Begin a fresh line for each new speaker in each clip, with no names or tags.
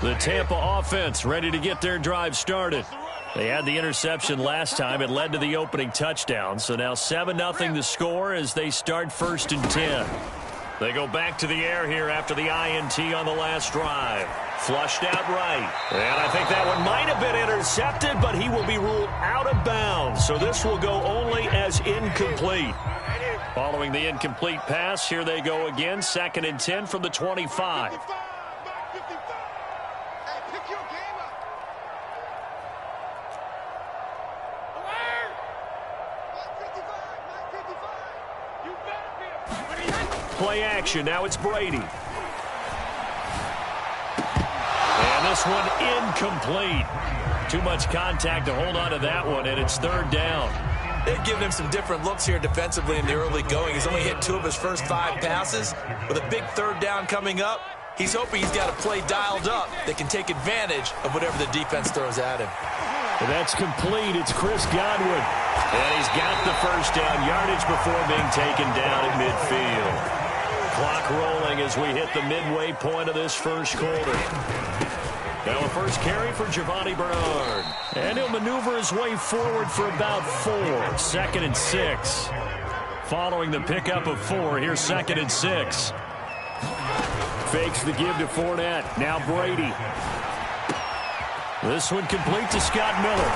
The Tampa offense ready to get their drive started. They had the interception last time. It led to the opening touchdown. So now 7-0 the score as they start 1st and 10. They go back to the air here after the INT on the last drive. Flushed out right. And I think that one might have been intercepted, but he will be ruled out of bounds. So this will go only as incomplete. Following the incomplete pass, here they go again. 2nd and 10 from the 25. Play action. Now it's Brady. And this one incomplete. Too much contact to hold on to that one, and it's 3rd down.
They've given him some different looks here defensively in the early going. He's only hit 2 of his first 5 passes. With a big 3rd down coming up, he's hoping he's got a play dialed up that can take advantage of whatever the defense throws at him.
And that's complete. It's Chris Godwin. And he's got the 1st down yardage before being taken down at midfield. Clock rolling as we hit the midway point of this 1st quarter. Now a first carry for Giovani Bernard. And he'll maneuver his way forward for about 4. 2nd and 6. Following the pickup of 4, here's 2nd and 6. Fakes the give to Fournette. Now Brady. This one complete to Scott Miller.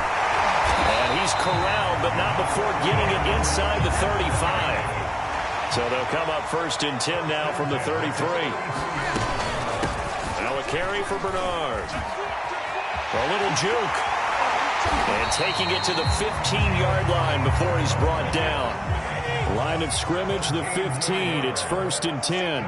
And he's corralled, but not before getting it inside the 35. So they'll come up 1st and 10 now from the 33. Now a carry for Bernard. A little juke. And taking it to the 15-yard line before he's brought down. Line of scrimmage, the 15. It's 1st and 10.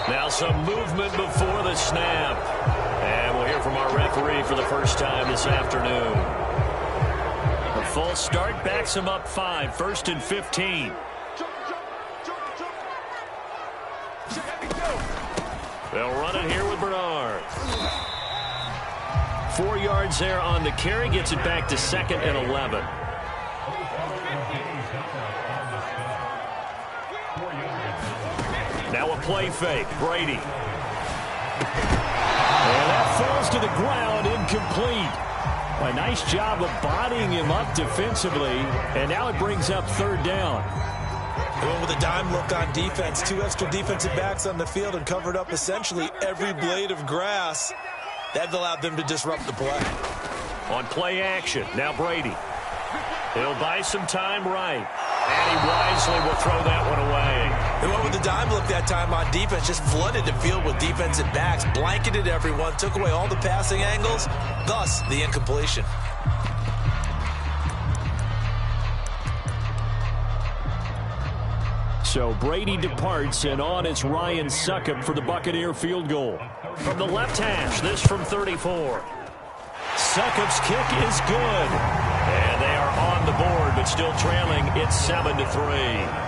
Now some movement before the snap. And we'll hear from our referee for the first time this afternoon. A false start backs him up 5. 1st and 15. They'll run it here with Bernard. 4 yards there on the carry. Gets it back to 2nd and 11. Now a play fake. Brady. And that falls to the ground, incomplete. A nice job of bodying him up defensively, and now it brings up 3rd down.
Going with a dime look on defense. 2 extra defensive backs on the field and covered up essentially every blade of grass. That allowed them to disrupt the play.
On play action, now Brady. He'll buy some time right. And he wisely will throw that one away.
They went with the dime look that time on defense. Just flooded the field with defensive backs. Blanketed everyone. Took away all the passing angles. Thus, the incompletion.
So Brady departs, and on is Ryan Succop for the Buccaneer field goal. From the left hash, this from 34. Succop's kick is good. And they are on the board, but still trailing. It's 7-3.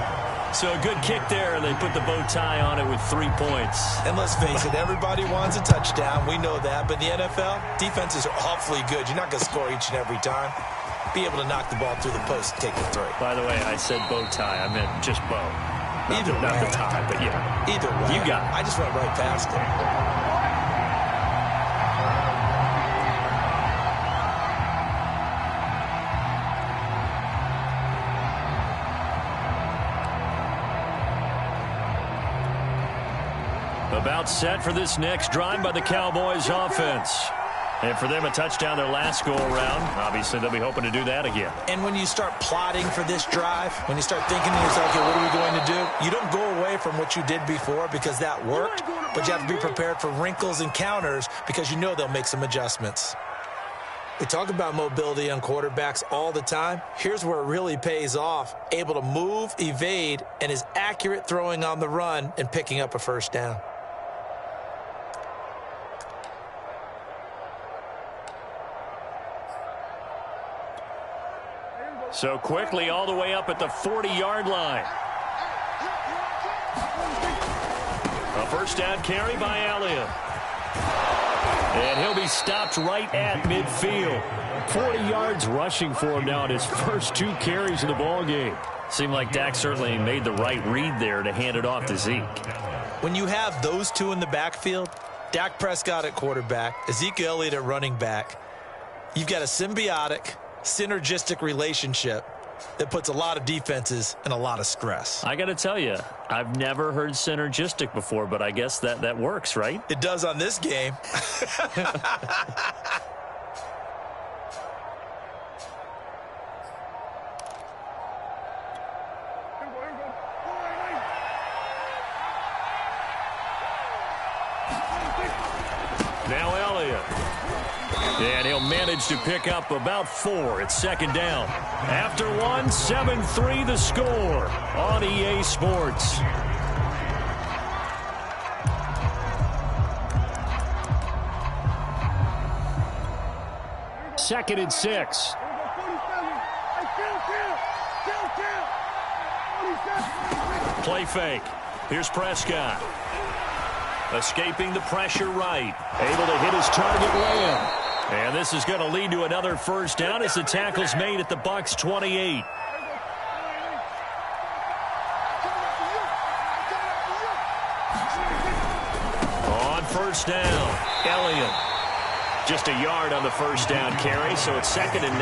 So a good kick there, and they put the bow tie on it with 3 points.
And let's face it, everybody wants a touchdown. We know that. But in the NFL, defenses are awfully good. You're not going to score each and every time. Be able to knock the ball through the post and take the 3.
By the way, I said bow tie. I meant just bow. Not the tie, but yeah.
Either way.
You got it.
I just went right past it.
About set for this next drive by the Cowboys offense. And for them, a touchdown their last go-around. Obviously, they'll be hoping to do that again.
And when you start plotting for this drive, when you start thinking to yourself, okay, what are we going to do? You don't go away from what you did before because that worked, but you have to be prepared for wrinkles and counters because you know they'll make some adjustments. We talk about mobility on quarterbacks all the time. Here's where it really pays off. Able to move, evade, and is accurate throwing on the run and picking up a 1st down.
So quickly all the way up at the 40-yard line. A 1st down carry by Elliott. And he'll be stopped right at midfield. 40 yards rushing for him now in his first 2 carries of the ball game. Seemed like Dak certainly made the right read there to hand it off to Zeke.
When you have those two in the backfield, Dak Prescott at quarterback, Ezekiel Elliott at running back, you've got a symbiotic, synergistic relationship that puts a lot of defenses in a lot of stress.
I got to tell you, I've never heard synergistic before, but I guess that works, right?
It does on this game.
Now Elliott. And he'll manage to pick up about 4 at second down. After 1, 7-3 the score on EA Sports. Second and 6. Play fake. Here's Prescott. Escaping the pressure right. Able to hit his target Lamb. And this is going to lead to another first down as the tackle's made at the Bucs 28. On first down, Elliott. Just a yard on the first down carry, so it's 2nd and 9.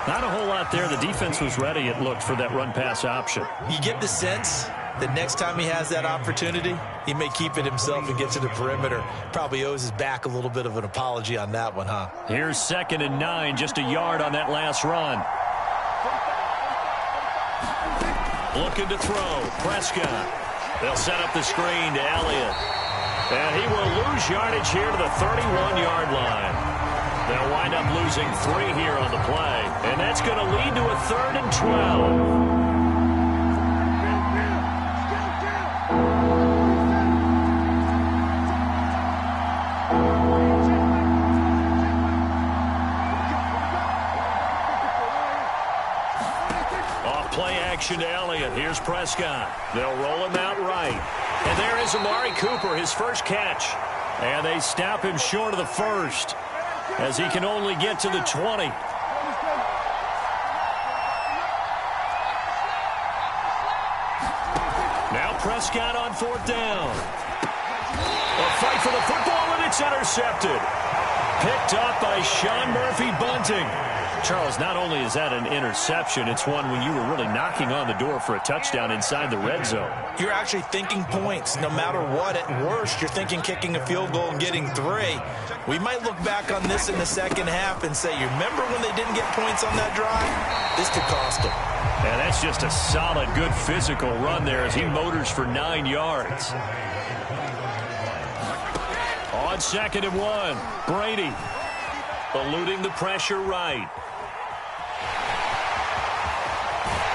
Not a whole lot there. The defense was ready, it looked, for that run-pass option.
You get the sense that next time he has that opportunity, he may keep it himself and get to the perimeter. Probably owes his back a little bit of an apology on that one, huh?
Here's 2nd and 9, just a yard on that last run. Looking to throw, Prescott. They'll set up the screen to Elliott. And he will lose yardage here to the 31-yard line. They'll wind up losing 3 here on the play. And that's going to lead to a 3rd and 12. Play action to Elliott. Here's Prescott. They'll roll him out right. And there is Amari Cooper, his first catch. And they stop him short of the first as he can only get to the 20. Now Prescott on 4th down. A fight for the football, and it's intercepted. Picked up by Sean Murphy-Bunting. Charles, not only is that an interception, it's one when you were really knocking on the door for a touchdown inside the red zone.
You're actually thinking points. No matter what, at worst, you're thinking kicking a field goal and getting 3. We might look back on this in the second half and say, you remember when they didn't get points on that drive? This could cost them.
And that's just a solid, good physical run there as he motors for 9 yards. On 2nd and 1, Brady eluding the pressure right.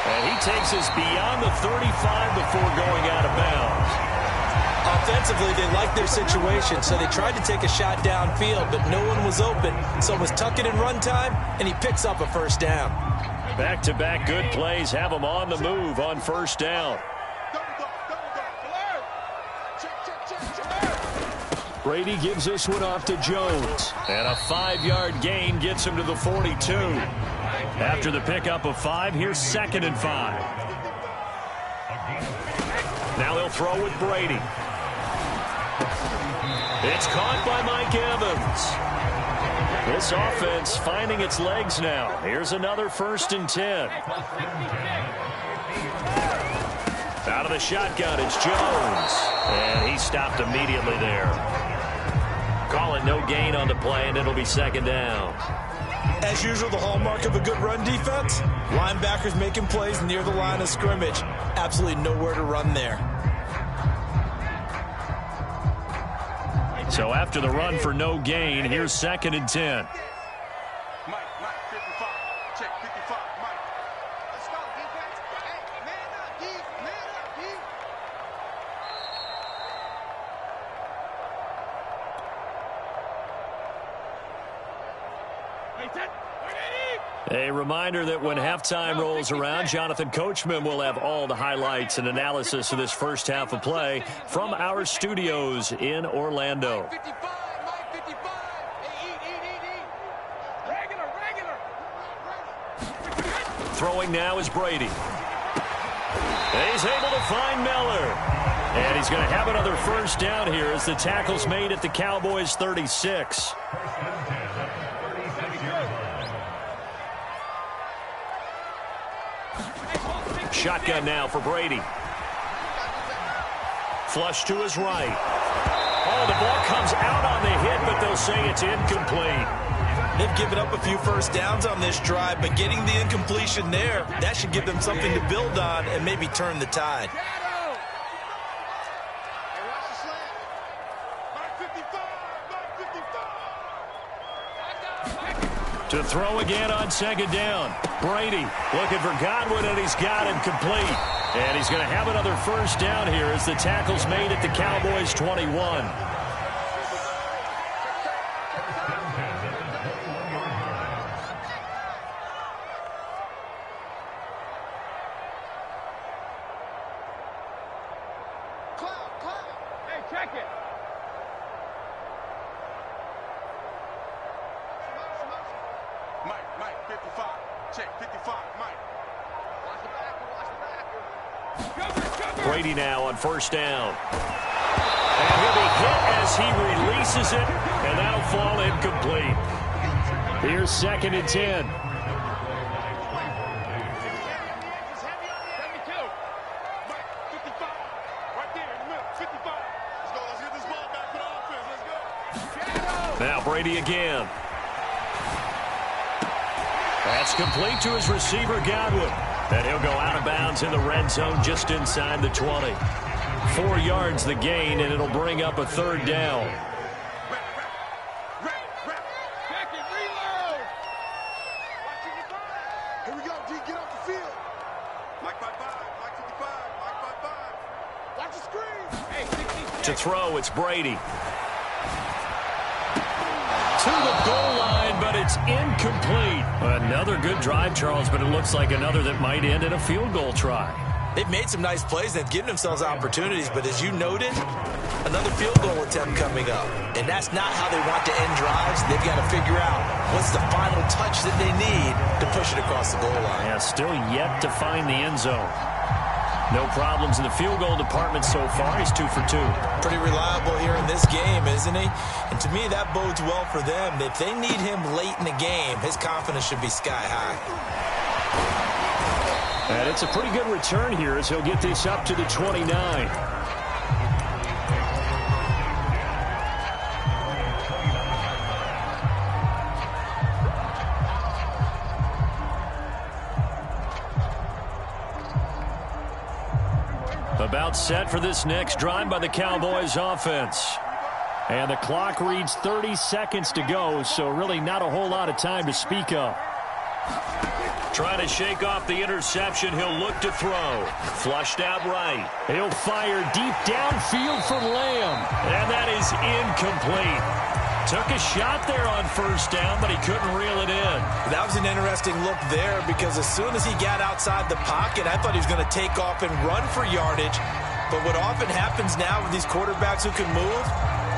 And he takes us beyond the 35 before going out of bounds.
Offensively, they liked their situation, so they tried to take a shot downfield, but no one was open. So it was tuck it in run time, and he picks up a first down.
Back-to-back good plays have him on the move on first down. Brady gives this one off to Jones. And a 5-yard gain gets him to the 42. After the pickup of 5, here's 2nd and 5. Now they'll throw with Brady. It's caught by Mike Evans. This offense finding its legs now. Here's another 1st and 10. Out of the shotgun, it's Jones. And he stopped immediately there. Call it no gain on the play, and it'll be 2nd down.
As usual, the hallmark of a good run defense, linebackers making plays near the line of scrimmage. Absolutely nowhere to run there.
So after the run for no gain, here's 2nd and 10.
Mike, 55. Check 55, Mike. Let's go, defense. Hey, man up, D. Man up, D.
A reminder that when halftime rolls around, Jonathan Coachman will have all the highlights and analysis of this first half of play from our studios in Orlando.
55, Mike 55.
Throwing now is Brady. He's able to find Miller. And he's going to have another first down here as the tackle's made at the Cowboys' 36. Shotgun now for Brady. Flush to his right. Oh, the ball comes out on the hit, but they'll say it's incomplete.
They've given up a few first downs on this drive, but getting the incompletion there, that should give them something to build on and maybe turn the tide.
To throw again on second down. Brady looking for Godwin, and he's got him complete. And he's going to have another first down here as the tackle's made at the Cowboys' 21.
Hey, check it. Mike, 55. Check, 55, Mike. Watch the backer.
Brady now on first down. And he'll be hit as he releases it, and that'll fall incomplete. Here's 2nd and 10. Now Brady again. That's complete to his receiver, Godwin. And he'll go out of bounds in the red zone just inside the 20. 4 yards the gain, and it'll bring up a third down.
Here we go, D, get off the field. Mike 55, Mike 55, Mike 55. Watch the screen. Hey, 60.
To throw, it's Brady. To the goal line, but it's incomplete. Another good drive, Charles, but it looks like another that might end in a field goal try.
They've made some nice plays. They've given themselves opportunities, but as you noted, another field goal attempt coming up. And that's not how they want to end drives. They've got to figure out what's the final touch that they need to push it across the goal line.
Yeah, still yet to find the end zone. No problems in the field goal department so far. He's 2 for 2.
Pretty reliable here in this game, isn't he? And to me, that bodes well for them. If they need him late in the game, his confidence should be sky high.
And it's a pretty good return here as he'll get this up to the 29. About set for this next drive by the Cowboys offense. And the clock reads 30 seconds to go, so really not a whole lot of time to speak of. Trying to shake off the interception, he'll look to throw. Flushed out right. He'll fire deep downfield for Lamb. And that is incomplete. Took a shot there on first down, but he couldn't reel it in.
That was an interesting look there because as soon as he got outside the pocket, I thought he was going to take off and run for yardage. But what often happens now with these quarterbacks who can move,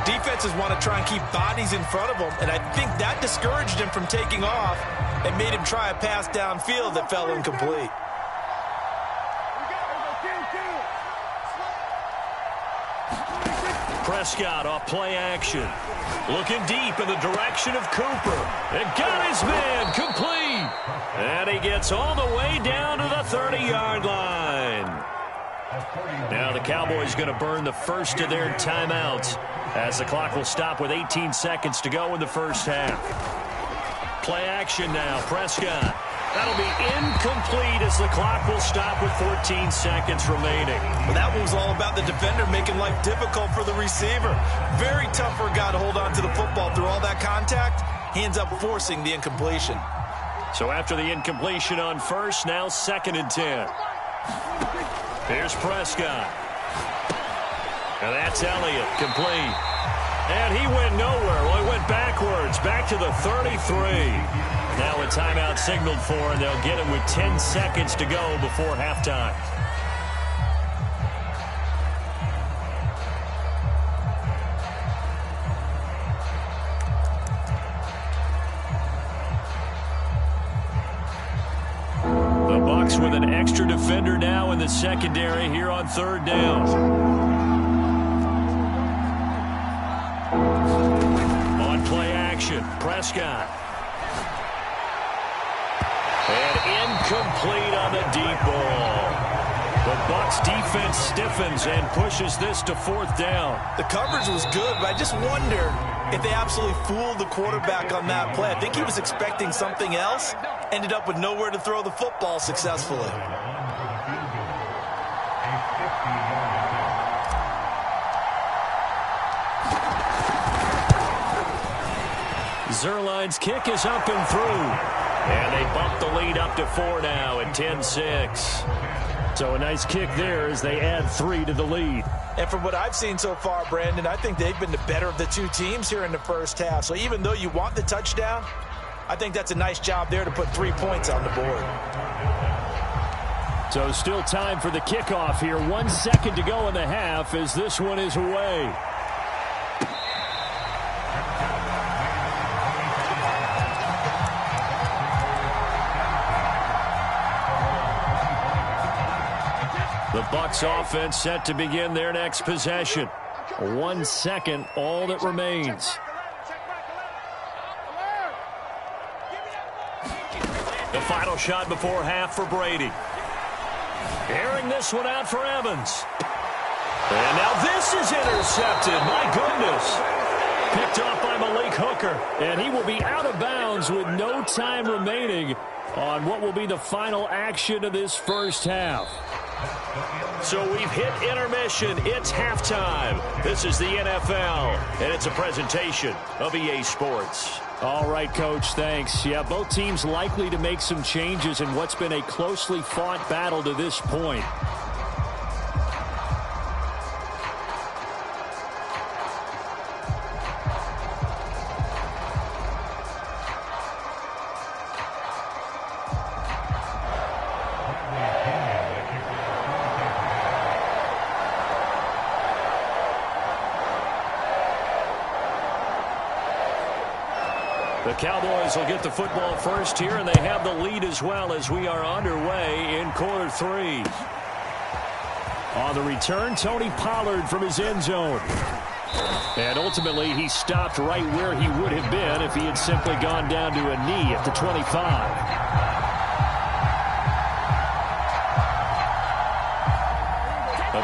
defenses want to try and keep bodies in front of them. And I think that discouraged him from taking off and made him try a pass downfield that fell incomplete.
Prescott off play action. Looking deep in the direction of Cooper. And got his man complete. And he gets all the way down to the 30-yard line. Now the Cowboys going to burn the first of their timeouts as the clock will stop with 18 seconds to go in the first half. Play action now. Prescott. That'll be incomplete as the clock will stop with 14 seconds remaining.
Well, that one was all about the defender making life difficult for the receiver. Very tough for a guy to hold on to the football through all that contact. He ends up forcing the incompletion.
So after the incompletion on first, now 2nd and 10. Here's Prescott. And that's Elliott, complete. And he went nowhere. Well, he went backwards, back to the 33. Now a timeout signaled for, and they'll get it with 10 seconds to go before halftime. The with an extra defender now in the secondary here on third down. On play action, Prescott. And incomplete on the deep ball. The Bucs defense stiffens and pushes this to fourth down.
The coverage was good, but I just wonder if they absolutely fooled the quarterback on that play. I think he was expecting something else. Ended up with nowhere to throw the football successfully.
Zuerlein's kick is up and through. And they bump the lead up to 4 now at 10-6. So a nice kick there as they add 3 to the lead.
And from what I've seen so far, Brandon, I think they've been the better of the two teams here in the first half. So even though you want the touchdown, I think that's a nice job there to put 3 points on the board.
So still time for the kickoff here. 1 second to go in the half as this one is away. The Bucs offense set to begin their next possession. 1 second, all that remains. The final shot before half for Brady. Airing this one out for Evans. And now this is intercepted. My goodness. Picked off by Malik Hooker. And he will be out of bounds with no time remaining on what will be the final action of this first half. So we've hit intermission. It's halftime. This is the NFL, and it's a presentation of EA Sports. All right, Coach, thanks. Yeah, both teams likely to make some changes in what's been a closely fought battle to this point. The Cowboys will get the football first here, and they have the lead as well as we are underway in quarter 3. On the return, Tony Pollard from his end zone. And ultimately, he stopped right where he would have been if he had simply gone down to a knee at the 25.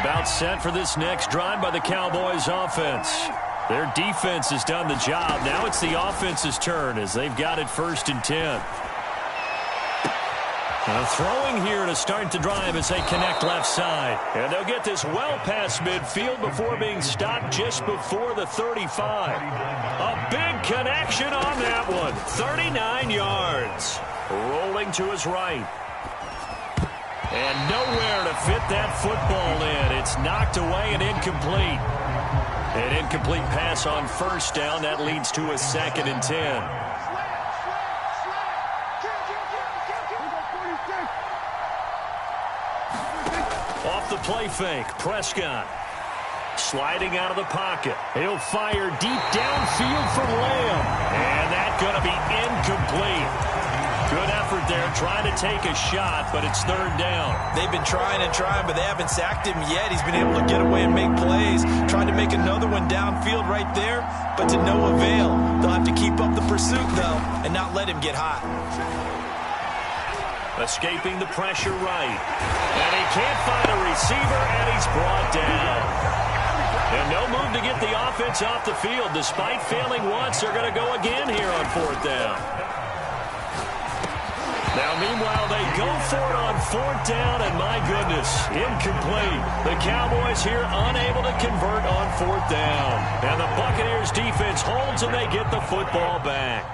About set for this next drive by the Cowboys offense. Their defense has done the job. Now it's the offense's turn as they've got it 1st and 10. Throwing here to start the drive as they connect left side. And they'll get this well past midfield before being stopped just before the 35. A big connection on that one. 39 yards. Rolling to his right. And nowhere to fit that football in. It's knocked away and incomplete. An incomplete pass on 1st down. That leads to a 2nd and 10. Off the play fake, Prescott. Sliding out of the pocket. He'll fire deep downfield for Lamb. And that's going to be incomplete. Good effort there, trying to take a shot, but it's 3rd down.
They've been trying and trying, but they haven't sacked him yet. He's been able to get away and make plays. Trying to make another one downfield right there, but to no avail. They'll have to keep up the pursuit, though, and not let him get hot.
Escaping the pressure right. And he can't find a receiver, and he's brought down. And no move to get the offense off the field. Despite failing once, they're going to go again here on 4th down. Now, meanwhile, they go for it on 4th down, and my goodness, incomplete. The Cowboys here unable to convert on 4th down. And the Buccaneers defense holds, and they get the football back.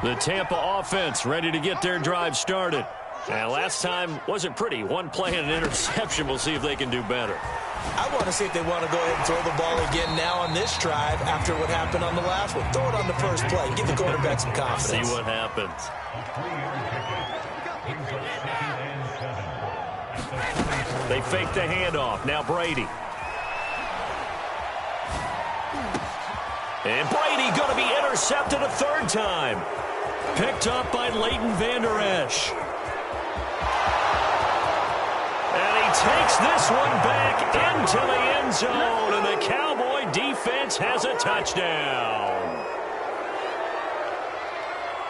The Tampa offense ready to get their drive started. And last time wasn't pretty. One play and an interception. We'll see if they can do better.
I want to see if they want to go ahead and throw the ball again now on this drive after what happened on the last one. Throw it on the first play. Give the quarterback some confidence.
See what happens. They fake the handoff. Now Brady. And Brady going to be intercepted a 3rd time. Picked up by Leighton Vander Esch. takes this one back into the end zone, and the Cowboy defense has a touchdown.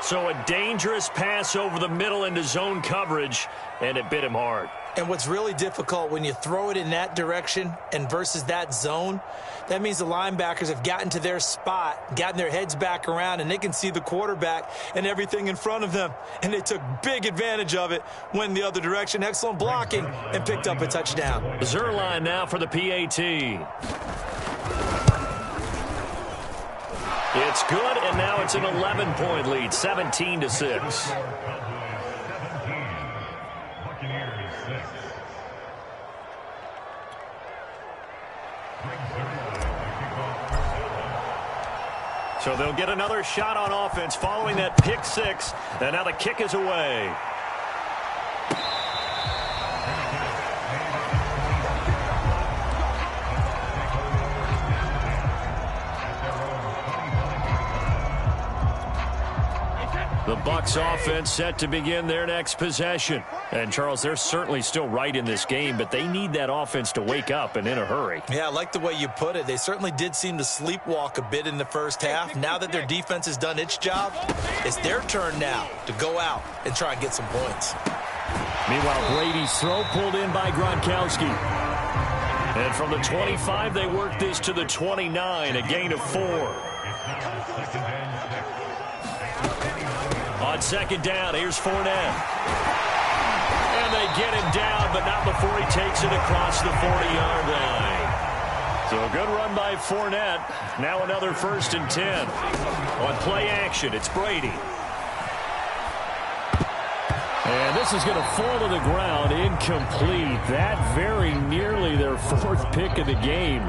So a dangerous pass over the middle into zone coverage, and it bit him hard.
And what's really difficult when you throw it in that direction and versus that zone, that means the linebackers have gotten to their spot, gotten their heads back around, and they can see the quarterback and everything in front of them. And they took big advantage of it, went the other direction, excellent blocking, and picked up a touchdown.
Zuerlein now for the PAT. It's good, and now it's an 11-point lead, 17-6. So they'll get another shot on offense following that pick six, and now the kick is away. The Bucs offense set to begin their next possession. And, Charles, they're certainly still right in this game, but they need that offense to wake up and in a hurry.
Yeah, I like the way you put it. They certainly did seem to sleepwalk a bit in the first half. Now that their defense has done its job, it's their turn now to go out and try and get some points.
Meanwhile, Brady's throw pulled in by Gronkowski. And from the 25, they work this to the 29, a gain of 4. On second down, here's Fournette. And they get him down, but not before he takes it across the 40-yard line. So a good run by Fournette. Now another 1st and 10. On play action, it's Brady. And this is going to fall to the ground, incomplete. That very nearly their 4th pick of the game.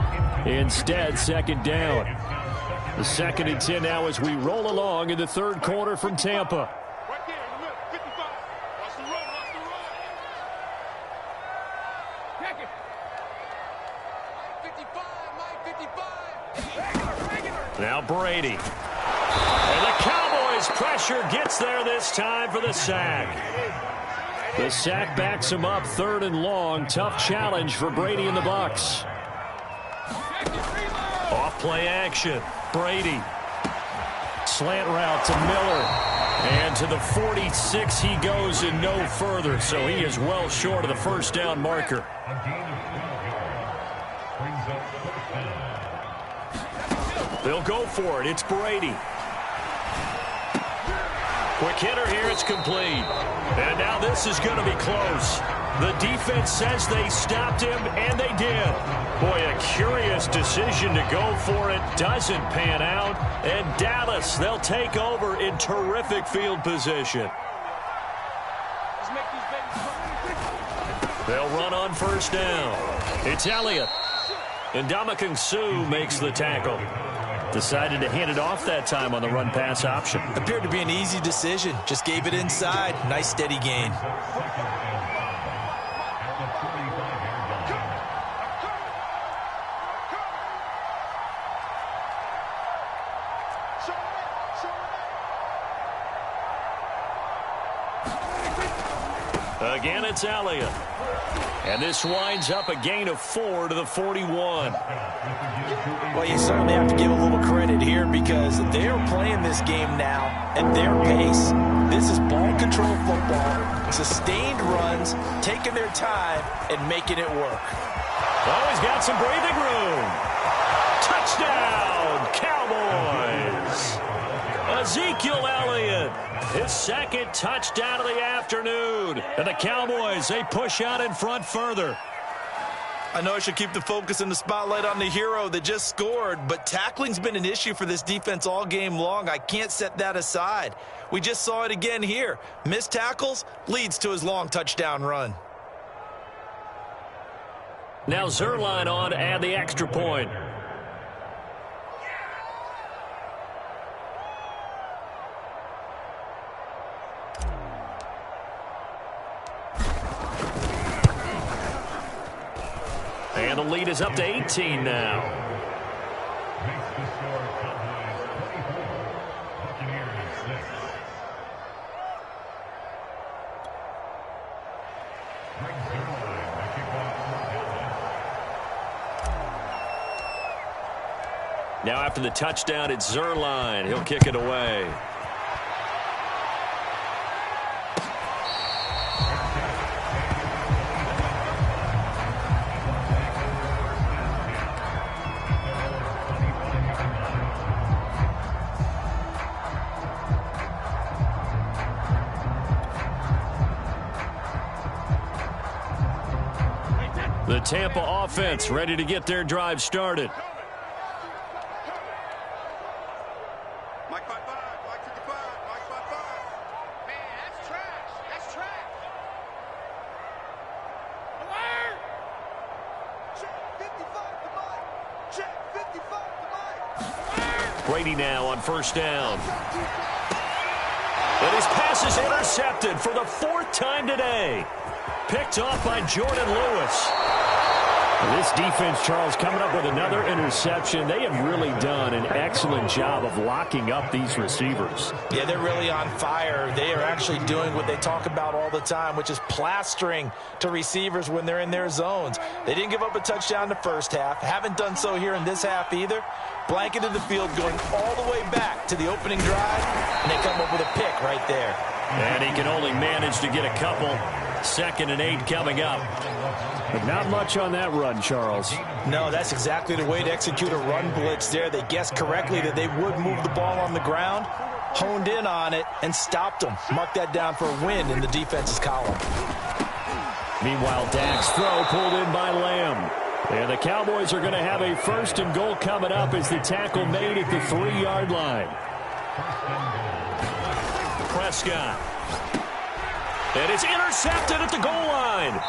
Instead, second down. The 2nd and 10 now as we roll along in the 3rd quarter from Tampa.
Right there in the middle, 55. Watch the run, watch the run. Check it. Mike 55,
Now Brady. And the Cowboys pressure gets there this time for the sack. The sack backs him up 3rd and long. Tough challenge for Brady and the Bucs. Off play action. Brady. Slant route to Miller. And to the 46 he goes and no further. So he is well short of the 1st down marker. They'll go for it. It's Brady. Quick hitter here. It's complete. And now this is going to be close. The defense says they stopped him, and they did. Boy, a curious decision to go for it. Doesn't pan out. And Dallas, they'll take over in terrific field position. They'll run on 1st down. It's Elliott. And Ndamukong Suh makes the tackle. Decided to hand it off that time on the run-pass option.
Appeared to be an easy decision. Just gave it inside. Nice steady gain.
Again, it's Elliott. And this winds up a gain of 4 to the 41.
Well, you certainly have to give a little credit here because they're playing this game now at their pace. This is ball control football, sustained runs, taking their time, and making it work.
Oh, he's got some breathing room. Touchdown, Cowboys. Ezekiel Elliott, his 2nd touchdown of the afternoon. And the Cowboys, they push out in front further.
I know I should keep the focus and the spotlight on the hero that just scored, but tackling's been an issue for this defense all game long. I can't set that aside. We just saw it again here. Missed tackles leads to his long touchdown run.
Now Zuerlein on to add the extra point. And the lead is up to 18 now. Now after the touchdown, it's Zuerlein. He'll kick it away. The Tampa offense ready to get their drive started.
Mike 5-5, Mike 55, Mike 5-5. Man, that's trash. That's trash. Alert! Check 55 to Mike. Check 55 to Mike.
Brady now on first down. And his pass is intercepted for the 4th time today. Picked off by Jordan Lewis.
This defense, Charles, coming up with another interception. They have really done an excellent job of locking up these receivers.
Yeah, they're really on fire. They are actually doing what they talk about all the time, which is plastering to receivers when they're in their zones. They didn't give up a touchdown in the first half. Haven't done so here in this half either. Blanketed the field going all the way back to the opening drive, and they come up with a pick right there.
And he can only manage to get a couple. 2nd and 8 coming up.
But not much on that run, Charles.
No, that's exactly the way to execute a run blitz there. They guessed correctly that they would move the ball on the ground, honed in on it, and stopped them. Mark that down for a win in the defense's column.
Meanwhile, Dak's throw pulled in by Lamb. And the Cowboys are going to have a 1st and goal coming up as the tackle made at the 3-yard line.
Prescott. And it's intercepted at the goal line.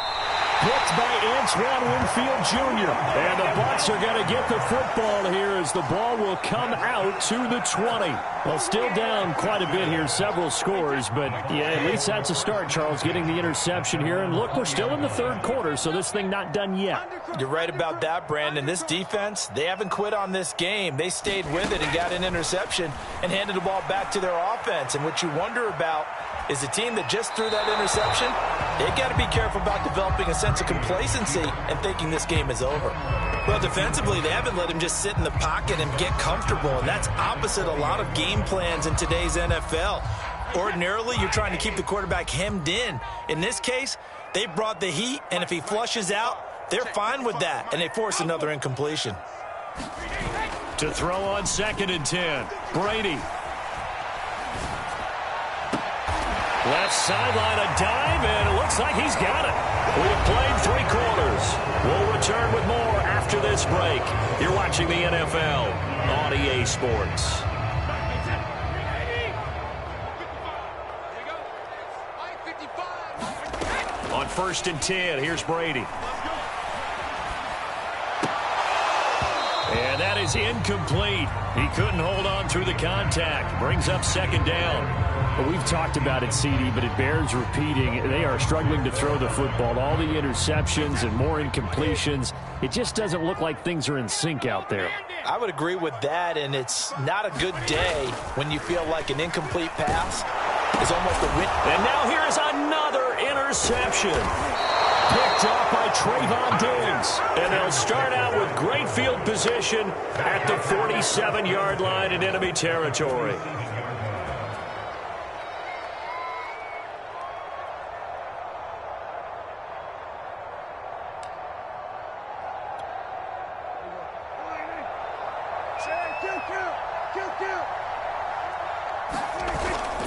Picked by Antoine Winfield Jr.
And the Bucs are going to get the football here as the ball will come out to the 20.
Well, still down quite a bit here, several scores, but yeah, at least that's a start, Charles, getting the interception here. And look, we're still in the 3rd quarter, so this thing not done yet.
You're right about that, Brandon. This defense, they haven't quit on this game. They stayed with it and got an interception and handed the ball back to their offense. And what you wonder about is the team that just threw that interception, they got to be careful about developing a sense of complacency and thinking this game is over. Well, defensively, they haven't let him just sit in the pocket and get comfortable, and that's opposite a lot of game plans in today's NFL. Ordinarily, you're trying to keep the quarterback hemmed in. In this case, they brought the heat, and if he flushes out, they're fine with that, and they force another incompletion.
To throw on 2nd and 10, Brady. Left sideline, a dive, and it looks like he's got it. We have played 3 quarters. We'll return with more after this break. You're watching the NFL on EA Sports. On 1st and 10, here's Brady. And that is incomplete. He couldn't hold on through the contact. Brings up 2nd down.
Well, we've talked about it, CD, but it bears repeating. They are struggling to throw the football. All the interceptions and more incompletions. It just doesn't look like things are in sync out there.
I would agree with that, and it's not a good day when you feel like an incomplete pass is almost a win.
And now here is another interception. Picked off by Trayvon Diggs. And they'll start out with great field position at the 47-yard line in enemy territory.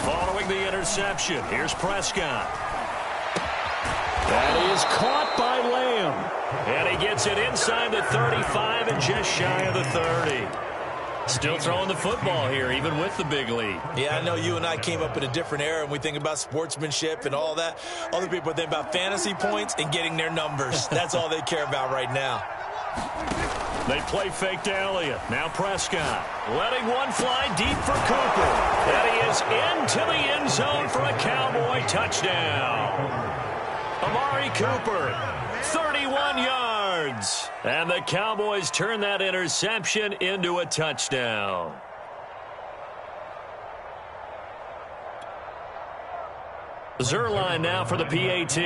Following the interception, here's Prescott. That is caught by Lamb. And he gets it inside the 35 and just shy of the 30. Still throwing the football here, even with the big lead.
Yeah, I know you and I came up in a different era, and we think about sportsmanship and all that. Other people think about fantasy points and getting their numbers. That's all they care about right now.
They play fake to Elliott. Now Prescott letting one fly deep for Cooper. And he is into the end zone for a Cowboy touchdown. Amari Cooper, 31 yards. And the Cowboys turn that interception into a touchdown. Zuerlein now for the PAT.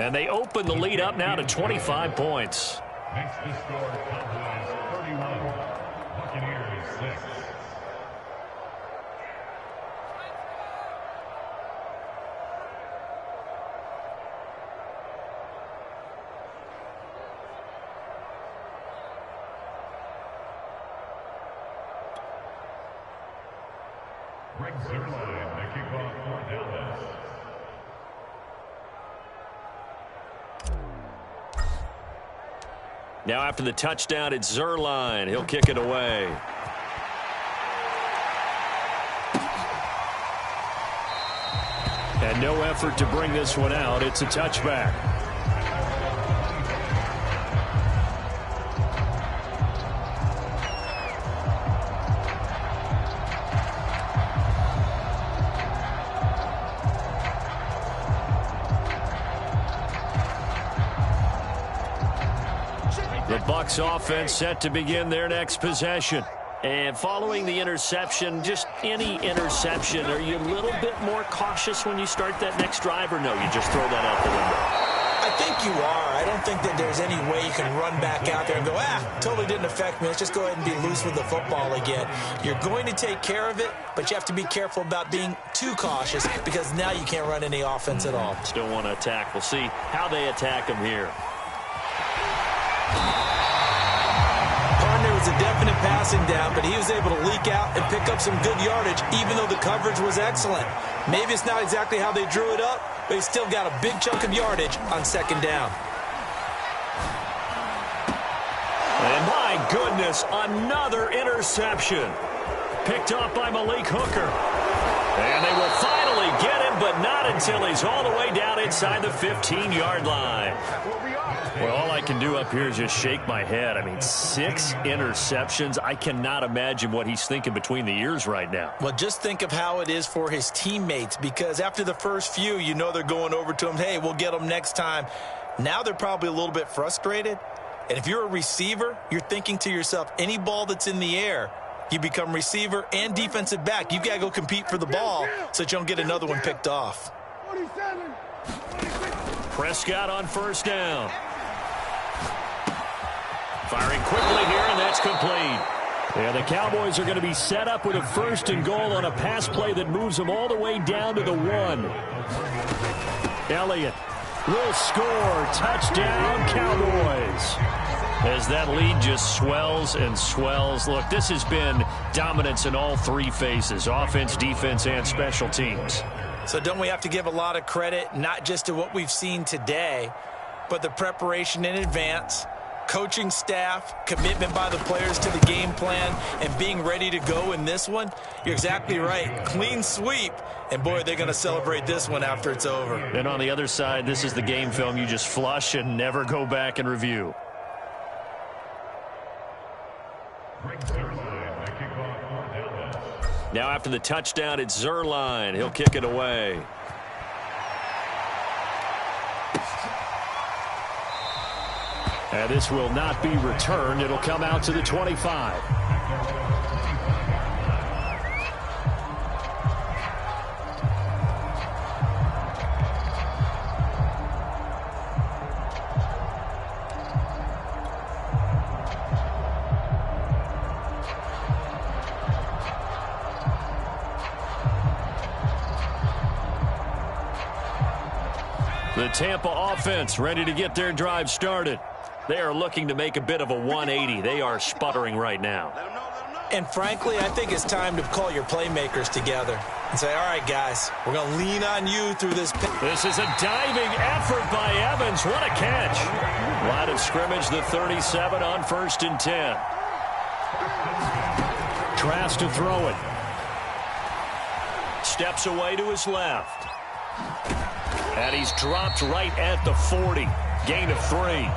And they open the lead up now to 25 points.
Makes the score Cowboys 31, Buccaneers 6. Greg Zuerlein, the kickoff for Dallas.
Now after the touchdown, it's Zuerlein. He'll kick it away. And no effort to bring this one out. It's a touchback. The Bucs offense set to begin their next possession. And following the interception, just any interception, are you a little bit more cautious when you start that next drive, or no, you just throw that out the window?
I think you are. I don't think that there's any way you can run back out there and go, totally didn't affect me. Let's just go ahead and be loose with the football again. You're going to take care of it, but you have to be careful about being too cautious because now you can't run any offense at all.
Still want to attack. We'll see how they attack him here.
There was a definite passing down, but he was able to leak out and pick up some good yardage, even though the coverage was excellent. Maybe it's not exactly how they drew it up, but he still got a big chunk of yardage on second down.
And my goodness, another interception. Picked off by Malik Hooker. And they will finally get him, but not until he's all the way down inside the 15-yard line. Well, all I can do up here is just shake my head. I mean, 6 interceptions. I cannot imagine what he's thinking between the ears right now.
Well, just think of how it is for his teammates, because after the first few, you know they're going over to him, hey, we'll get him next time. Now they're probably a little bit frustrated. And if you're a receiver, you're thinking to yourself, any ball that's in the air, you become receiver and defensive back. You've got to go compete for the ball so that you don't get another one picked off.
Prescott on first down. Firing quickly here, and that's complete. Yeah, the Cowboys are going to be set up with a 1st and goal on a pass play that moves them all the way down to the 1. Elliott will score. Touchdown, Cowboys. As that lead just swells and swells. Look, this has been dominance in all 3 phases, offense, defense, and special teams.
So don't we have to give a lot of credit, not just to what we've seen today, but the preparation in advance, coaching staff, commitment by the players to the game plan, and being ready to go in this one? You're exactly right. Clean sweep. And, boy, they're going to celebrate this one after it's over.
And on the other side, this is the game film you just flush and never go back and review. Now after the touchdown, it's Zuerlein. He'll kick it away. And this will not be returned. It'll come out to the 25. The Tampa offense ready to get their drive started. They are looking to make a bit of a 180. They are sputtering right now.
And frankly, I think it's time to call your playmakers together and say, all right, guys, we're going to lean on you through this.
This is a diving effort by Evans. What a catch. Line of scrimmage, the 37 on 1st and 10. Tries to throw it. Steps away to his left. And he's dropped right at the 40. Gain of 3.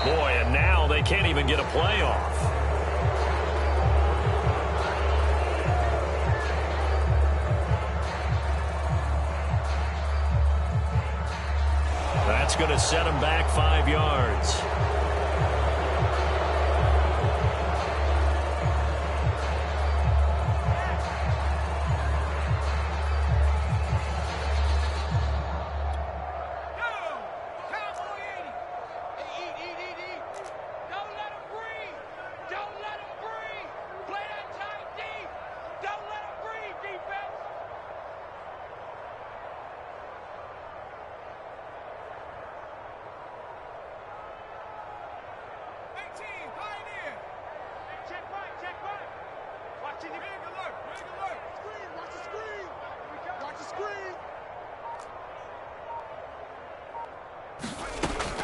Boy, and now they can't even get a play off. That's going to set them back 5 yards.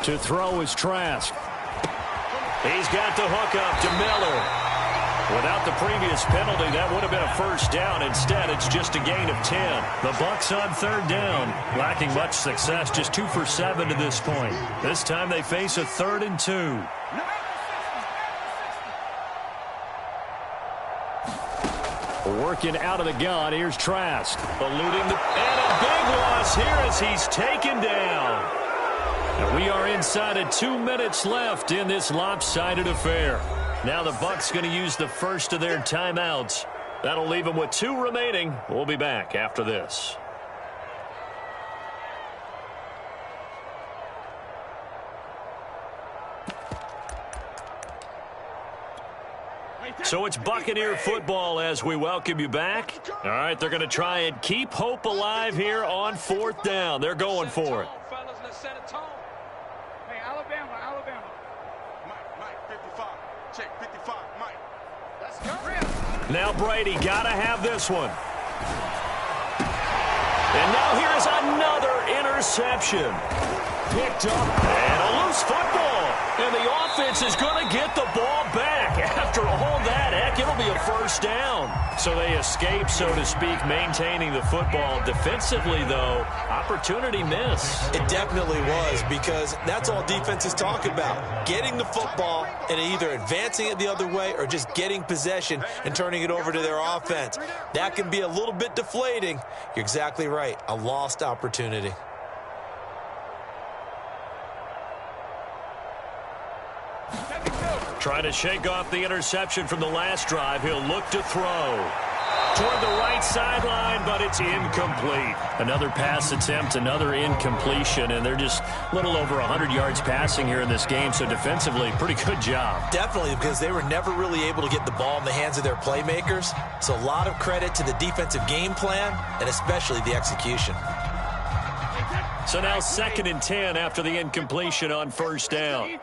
To throw is Trask.
He's got the hook up to Miller. Without the previous penalty, that would have been a first down. Instead, it's just a gain of 10. The Bucs on 3rd down, lacking much success, just 2 for 7 to this point. This time they face a 3rd and 2.
Working out of the gun, here's Trask.
Eluding the, and a big loss here as he's taken down. And we are inside of 2 minutes left in this lopsided affair. Now the Bucs going to use the first of their timeouts. That'll leave them with 2 remaining. We'll be back after this. So it's Buccaneer football as we welcome you back. All right, they're going to try and keep hope alive here on 4th down. They're going for it.
Hey, Alabama. Mike, 55. Check, 55, Mike. Let's go.
Now Brady got to have this one. And now here's another interception. Picked up and a loose football. And the offense is going to get the ball back. After all that, heck, it'll be a first down. So they escape, so to speak, maintaining the football. Defensively, though, opportunity miss.
It definitely was, because that's all defense is talking about. Getting the football and either advancing it the other way or just getting possession and turning it over to their offense. That can be a little bit deflating. You're exactly right. A lost opportunity.
Trying to shake off the interception from the last drive. He'll look to throw toward the right sideline, but it's incomplete. Another pass attempt, another incompletion, and they're just a little over 100 yards passing here in this game, so defensively, pretty good job.
Definitely, because they were never really able to get the ball in the hands of their playmakers. So a lot of credit to the defensive game plan and especially the execution.
So now 2nd and 10 after the incompletion on 1st down.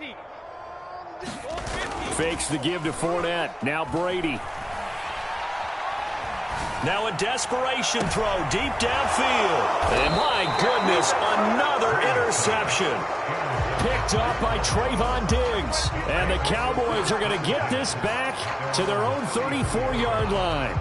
Fakes the give to Fournette. Now Brady.
Now a desperation throw deep downfield. And my goodness, another interception.
Picked up by Trayvon Diggs. And the Cowboys are going to get this back to their own 34-yard line.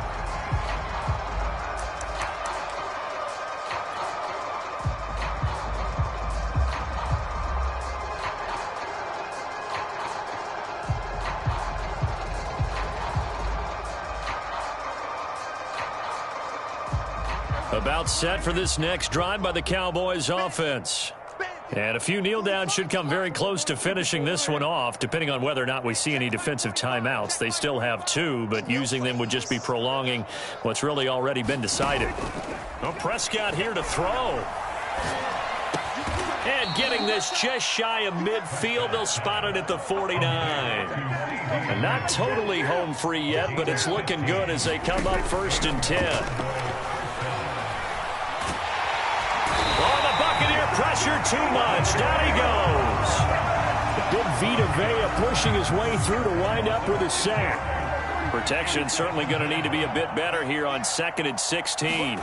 About set for this next drive by the Cowboys offense. And a few kneel downs should come very close to finishing this one off, depending on whether or not we see any defensive timeouts. They still have 2, but using them would just be prolonging what's really already been decided. Well, Prescott here to throw. And getting this just shy of midfield. They'll spot it at the 49. And not totally home free yet, but it's looking good as they come up 1st and 10. Pressure too much. Down he goes.
Big Vita Vea pushing his way through to wind up with a sack.
Protection certainly going to need to be a bit better here on 2nd and 16.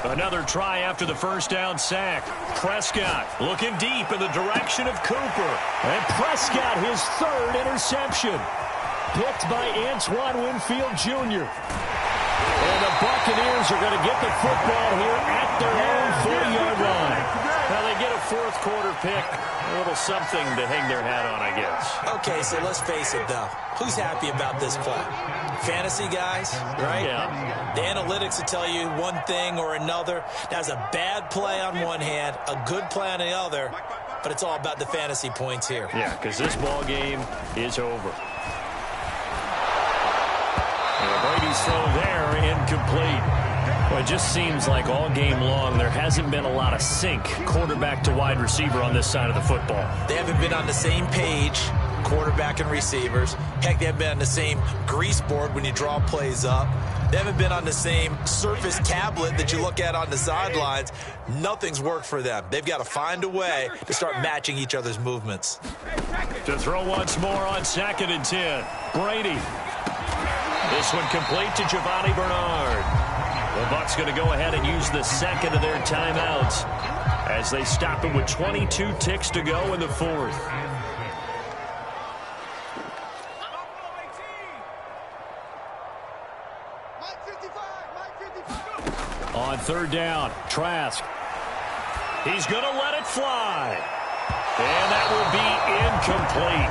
Another try after the first down sack. Prescott looking deep in the direction of Cooper.
And Prescott, his 3rd interception. Picked by Antoine Winfield Jr. And the Buccaneers are going to get the football here at their own 40-yard line.
Well, they get a 4th quarter pick. A little something to hang their hat on, I guess.
Okay, so let's face it, though. Who's happy about this play? Fantasy guys, right?
Yeah.
The analytics will tell you one thing or another. That's a bad play on one hand, a good play on the other. but it's all about the fantasy points here.
Yeah, because this ball game is over. And Brady's throw there, incomplete. Well, it just seems like all game long there hasn't been a lot of sync quarterback to wide receiver on this side of the football.
They haven't been on the same page, quarterback and receivers. Heck, they haven't been on the same grease board when you draw plays up. They haven't been on the same surface tablet that you look at on the sidelines. Nothing's worked for them. They've got to find a way to start matching each other's movements.
To throw once more on 2nd and 10. Brady. This one complete to Giovanni Bernard. The Bucs going to go ahead and use the second of their timeouts as they stop it with 22 ticks to go in the 4th. On 3rd down, Trask. He's going to let it fly. And that will be incomplete.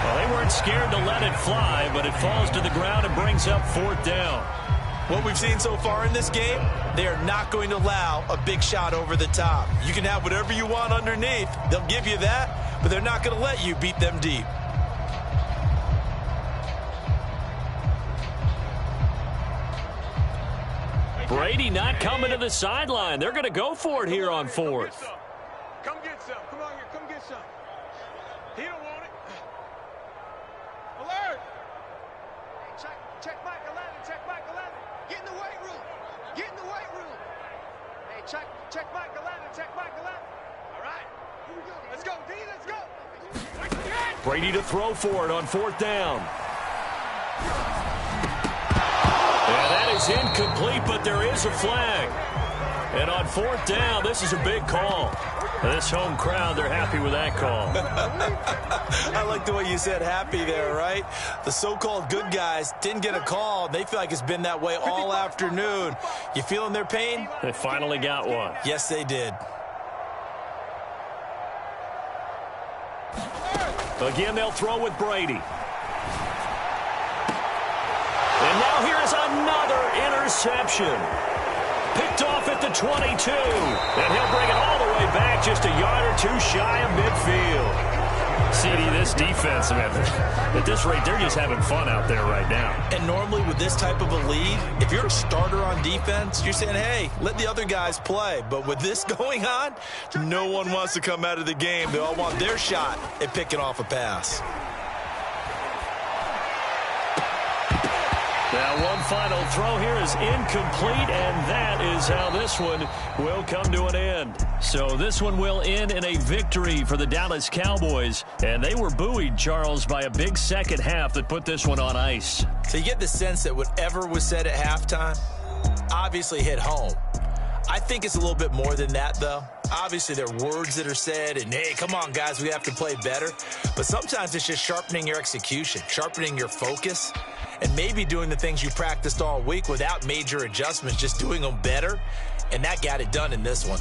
Well, they weren't scared to let it fly, but it falls to the ground and brings up 4th down.
What we've seen so far in this game, they are not going to allow a big shot over the top. You can have whatever you want underneath. They'll give you that, but they're not going to let you beat them deep.
Brady not coming to the sideline. They're going to go for it here on 4th.
Come get some. Come on here. Come get some. He don't want it. Alert! Hey, check Mike 11. Check Mike 11. Get in the weight room. Get in the weight room. Hey, check Mike 11. Check Mike 11. All right. Here we go. Let's go, D. Let's go.
Brady to throw for it on 4th down. And that is incomplete, but there is a flag. And on 4th down, this is a big call. This home crowd, they're happy with that call.
I like the way you said happy there, right? The so-called good guys didn't get a call. They feel like it's been that way all afternoon. You feeling their pain?
They finally got one.
Yes, they did.
Again, they'll throw with Brady. And now here is another interception. Picked off at the 22. And he'll bring it all the way back just a yard or two shy of midfield. CD, this defense, man, at this rate, they're just having fun out there right now.
And normally with this type of a lead, if you're a starter on defense, you're saying, hey, let the other guys play. But with this going on, no one wants to come out of the game. They all want their shot at picking off a pass.
Now one final throw here is incomplete, and that is how this one will come to an end. So this one will end in a victory for the Dallas Cowboys, and they were buoyed, Charles, by a big second half that put this one on ice.
So you get the sense that whatever was said at halftime obviously hit home. I think it's a little bit more than that, though. Obviously, there are words that are said, and, hey, come on, guys, we have to play better. But sometimes it's just sharpening your execution, sharpening your focus, and maybe doing the things you practiced all week without major adjustments, just doing them better. And that got it done in this one.